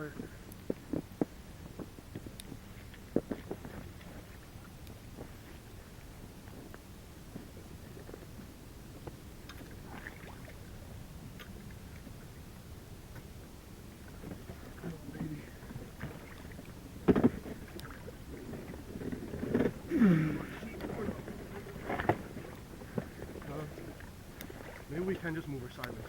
start. Maybe we can just move her sideways.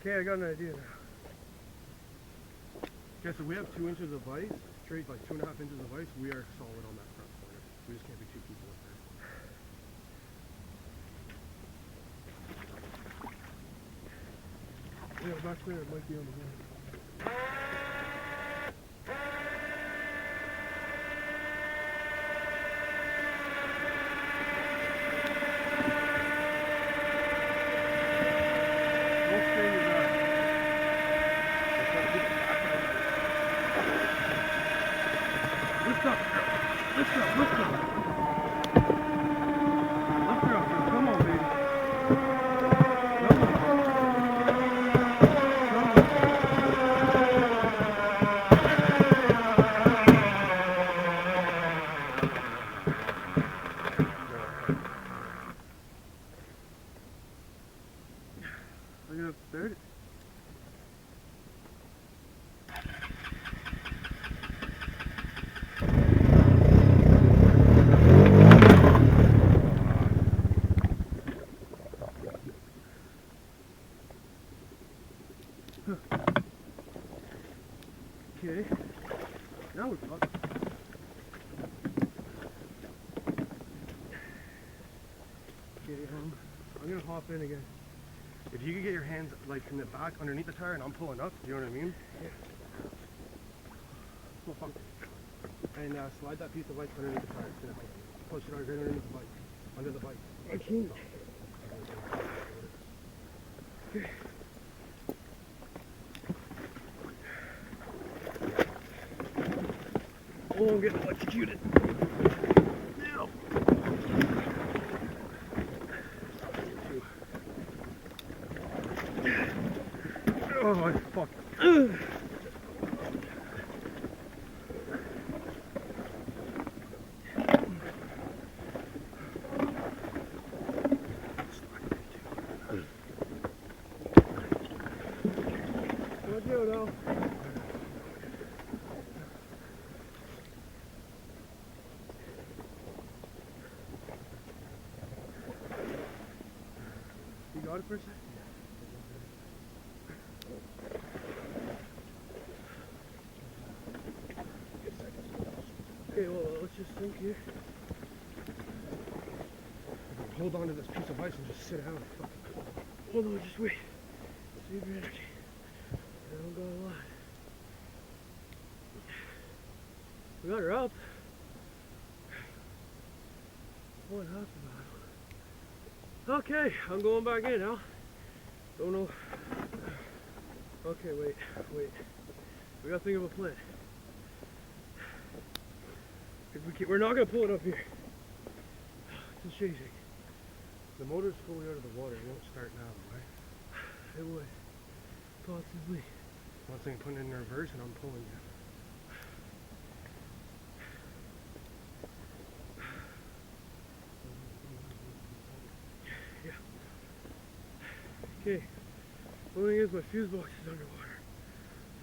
Okay, I got an idea now. Okay, so we have 2 inches of ice, straight like 2.5 inches of ice. We are solid on that front corner. We just can't be 2 people up there. Yeah, back there it might be on the ground. Lift up, lift up, lift up. Lift her up, girl. Come on, baby. Come on. Look at up there. Okay, now we're talking. Okay, I'm gonna hop in again. If you could get your hands like in the back underneath the tire and I'm pulling up, you know what I mean? Yeah. Oh, fuck. And slide that piece of ice underneath the tire. Push it right underneath the bike. Under the bike. I can't. Okay. Oh, I'm getting electrocuted. No. Oh my fuck. What do you know? You got it for a second? Okay, well, let's just think here. Hold on to this piece of ice and just sit down. Hold on, just wait. Save your energy. I don't got a lot. We got her up. One half a mile. Okay, I'm going back in now. Don't know. Okay, wait. We gotta think of a plan. We're not gonna pull it up here. It's shaking. The motor's fully out of the water. It won't start now, right? It would. Possibly. I'm saying putting it in reverse and I'm pulling you. Yeah. Okay. The only thing is my fuse box is underwater.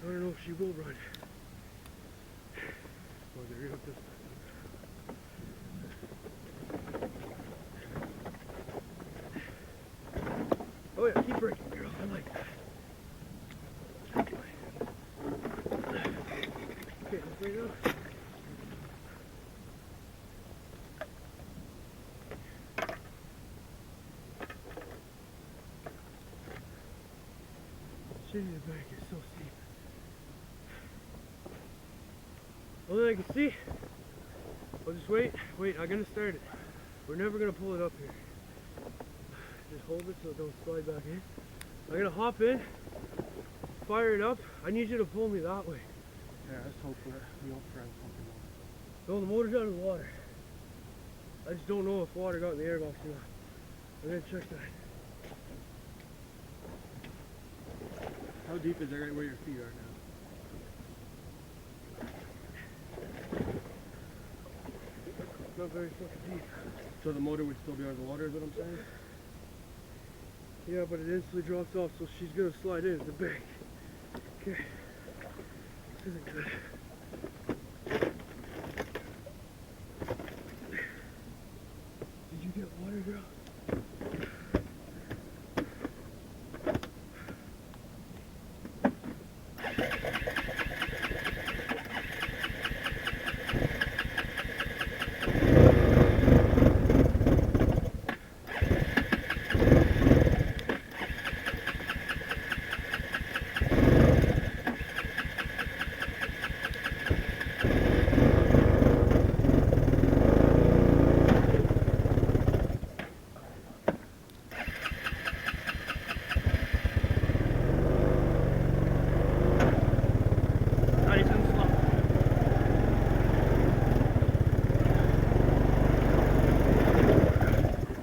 I don't know if she will run. Oh, there you go. Oh yeah, keep braking, girl. I like that. Okay, let's bring it up. shitty the bank is so steep. Only I can see. I'll just wait, I'm gonna start it. We're never gonna pull it up here. Just hold it so it don't slide back in. I'm gonna hop in, fire it up. I need you to pull me that way. Yeah, let's hope we don't friend something else. No, the motor's out of the water. I just don't know if water got in the airbox or not. I'm gonna check that. How deep is it right where your feet are now? It's not very fucking deep. So the motor would still be under the water is what I'm saying? Yeah, but it instantly drops off, so she's gonna slide in at the bank. Okay. This isn't good. Did you get water, girl?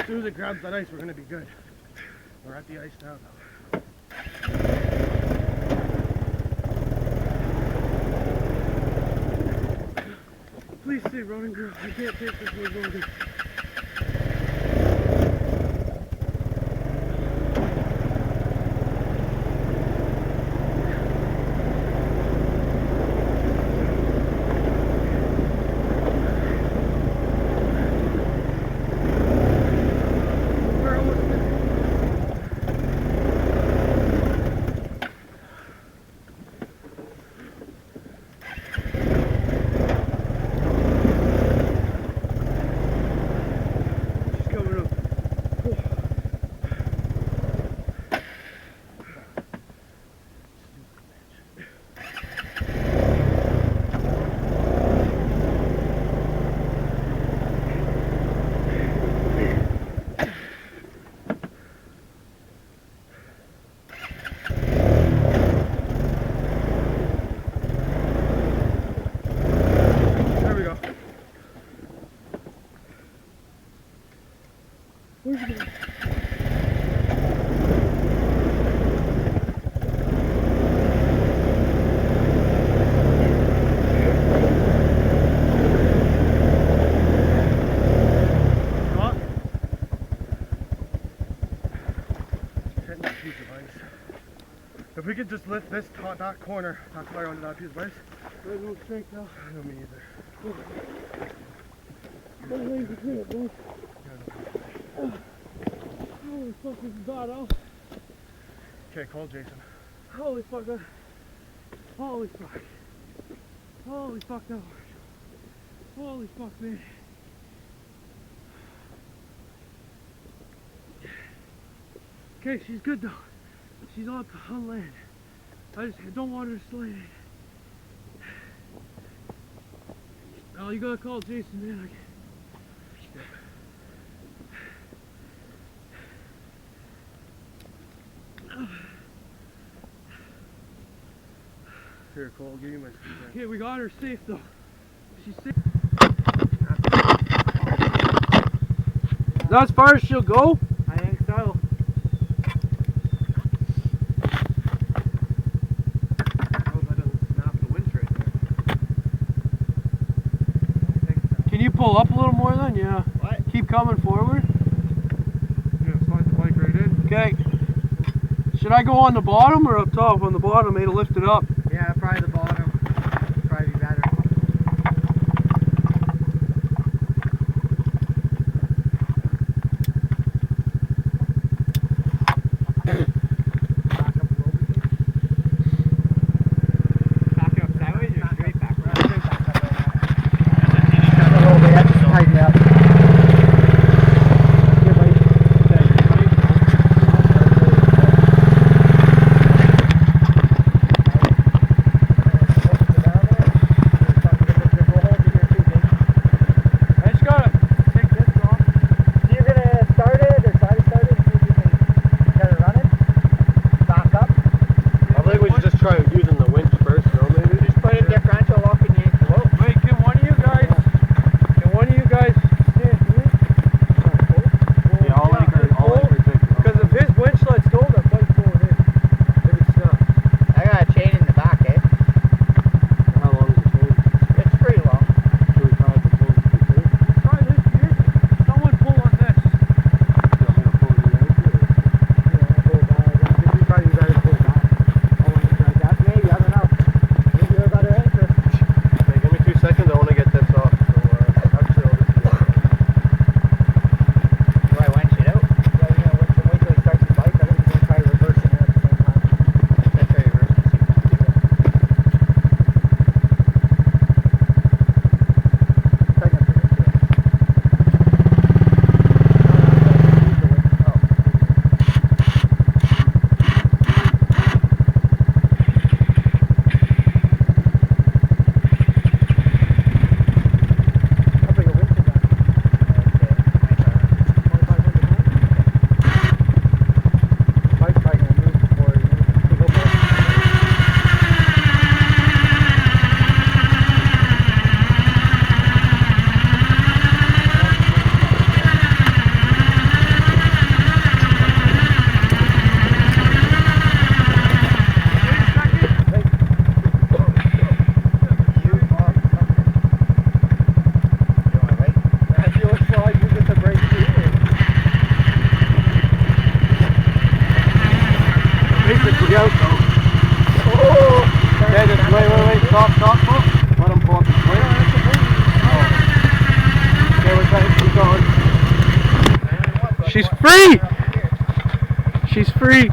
As soon as it grabs that ice, we're gonna be good. We're at the ice now though. Please stay running, girl. I can't take this no longer. Where's it going? What? Hitting that piece of ice. If we could just lift this that corner, not fire onto that piece of ice. I have no strength now. No, me either. My legs are clear, boy. Holy fuck, this is bad, Al. Okay, call Jason. Holy fuck, holy fuck. Holy fuck, that hurt. Holy fuck, man. Okay, she's good though. She's up on land. I just don't want her to slide in. Oh, you gotta call Jason, man. Here, Cole, I'll give you my speed. Okay, we got her safe though. She's safe. Is that as far as she'll go? I think so. Oh, that doesn't snap the winch right there. I think so. Can you pull up a little more then? Yeah. What? Keep coming forward. Yeah, slide the bike right in. Okay. Should I go on the bottom or up top? On the bottom, made to lift it up. Yeah, probably the bottom. Probably be better. Back up sideways or straight back? Tighten up. if we out though. Okay, just wait, stop. Let him pull up the swing. Okay, we're trying to keep going. She's free! She's free!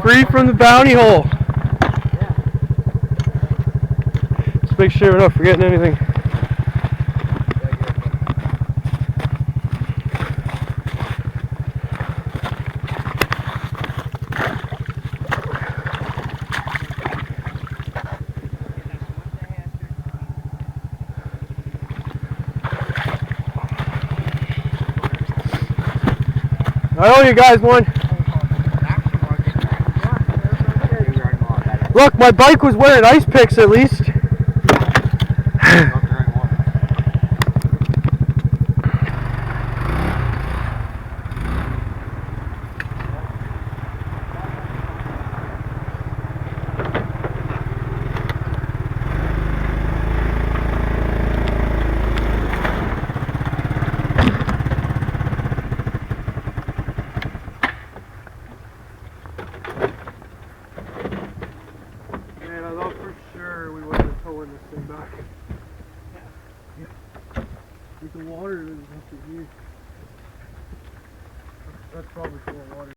Free from the bounty hole! Let's make sure we're not forgetting anything. I owe you guys one. Look, my bike was wearing ice picks at least. Man, I thought for sure we would have towing this thing back. Yeah. With the water that was up to here. That's probably full of water.